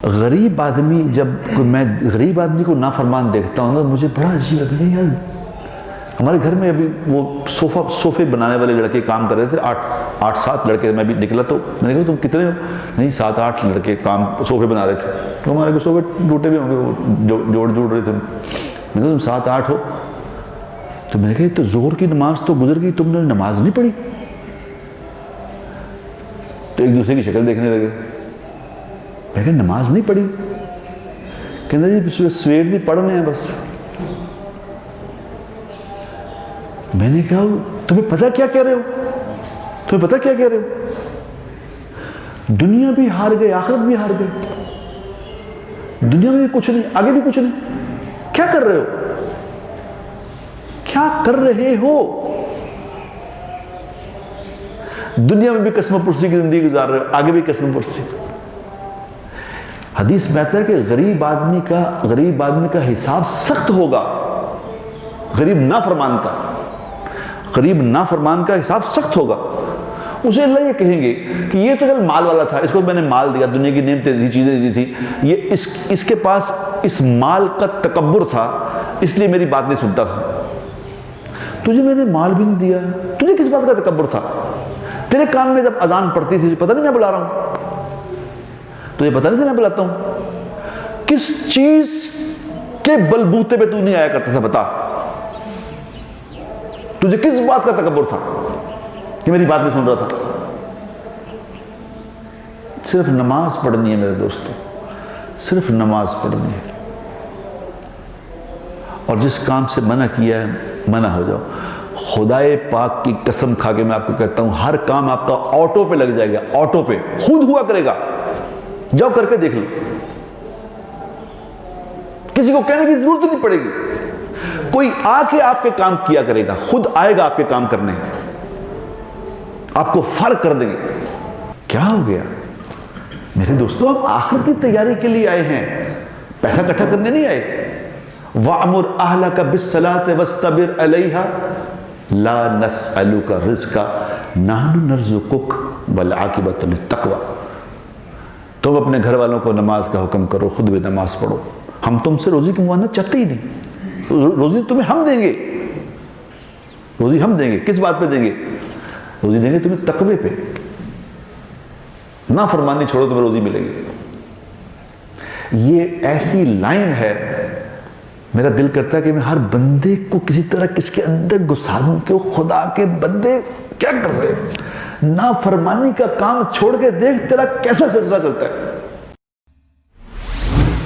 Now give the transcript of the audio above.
غریب آدمی جب میں غریب آدمی کو نافرمان دیکھتا ہوں نا مجھے بڑا عجیب لگتا ہے یار. ہمارے گھر میں ابھی وہ صوفے بنانے والے لڑکے کام کر رہے تھے. 8-7 لڑکے. میں بھی نکلا تو میں نے کہا تم کتنے ہو؟ نہیں 7-8 لڑکے کام صوفے بنا رہے تھے. تو ہمارے کو صوفے ٹوٹے بھی ہوں گے, وہ جوڑ رہے تھے. میں نے کہا تم 7-8 ہو؟ تو میں نے کہا تو ظہر کی نماز تو گزر گئی, تم نے نماز نہیں پڑھی؟ تو ایک دوسرے کی شکل دیکھنے لگے. میں کہا نماز نہیں پڑھی؟ کہنا جی سویر بھی پڑھنے ہیں بس. میں نے کہا تمہیں پتہ کیا کہہ رہے ہو؟ تمہیں پتہ کیا کہہ رہے ہو؟ دنیا بھی ہار گئے, آخرت بھی ہار گئے. دنیا میں بھی کچھ نہیں, آگے بھی کچھ نہیں. کیا کر رہے ہو؟ کیا کر رہے ہو؟ دنیا میں بھی قسم پرسی کی زندگی گزار رہے ہو, آگے بھی قسم پرسی. حدیث میں آتا ہے کہ غریب آدمی کا حساب سخت ہوگا. غریب نافرمان کا حساب سخت ہوگا. اسے اللہ یہ کہیں گے کہ یہ تو چل مال والا تھا, اس کو میں نے مال دیا, دنیا کی نعمتیں دی, چیزیں دی تھی, یہ اس کے پاس اس مال کا تکبر تھا, اس لیے میری بات نہیں سنتا تھا. تجھے میں نے مال بھی نہیں دیا, تجھے کس بات کا تکبر تھا؟ تیرے کان میں جب اذان پڑتی تھی پتہ نہیں میں بلا رہا ہوں, تجھے پتہ نہیں تھا میں بلاتا ہوں. کس چیز کے بلبوتے پہ تو نہیں آیا کرتا تھا بتا؟ تجھے کس بات کا تکبر تھا کہ میری بات نہیں سن رہا تھا؟ صرف نماز پڑھنی ہے میرے دوستو, صرف نماز پڑھنی ہے. اور جس کام سے منع کیا ہے منع ہو جاؤ. خدائے پاک کی قسم کھا کے میں آپ کو کہتا ہوں ہر کام آپ کا آٹو پہ لگ جائے گا, آٹو پہ خود ہوا کرے گا. جاؤ کر کے دیکھ لو, کسی کو کہنے کی ضرورت نہیں پڑے گی. کوئی آ کے آپ کے کام کیا کرے گا, خود آئے گا آپ کے کام کرنے, آپ کو فرق کر دیں گے. کیا ہو گیا میرے دوستو؟ ہم آخرت کی تیاری کے لیے آئے ہیں, پیسہ اکٹھا کرنے نہیں آئے. وَأْمُرْ أَهْلَكَ بِالصَّلَاةِ وَاسْتَبِرْ عَلَيْهَا لَا نَسْأَلُكَ رِزْقًا نَحْنُ نَرْزُقُكَ وَالْعَاقِبَةُ لِلتَّقْوَىٰ. تم اپنے گھر والوں کو نماز کا حکم کرو, خود بھی نماز پڑھو. ہم تم سے روزی کی معاونت چاہتے ہی نہیں. روزی تمہیں ہم دیں گے, روزی ہم دیں گے. کس بات پہ دیں گے؟ روزی دیں گے تمہیں تقوی پہ. نافرمانی چھوڑو تمہیں روزی ملے گی. یہ ایسی لائن ہے, میرا دل کرتا ہے کہ میں ہر بندے کو کسی طرح کس کے اندر گھسا دوں کہ خدا کے بندے کیا کر رہے ہیں. نافرمانی کا کام چھوڑ کے دیکھ تیرا کیسا سلسلہ چلتا ہے.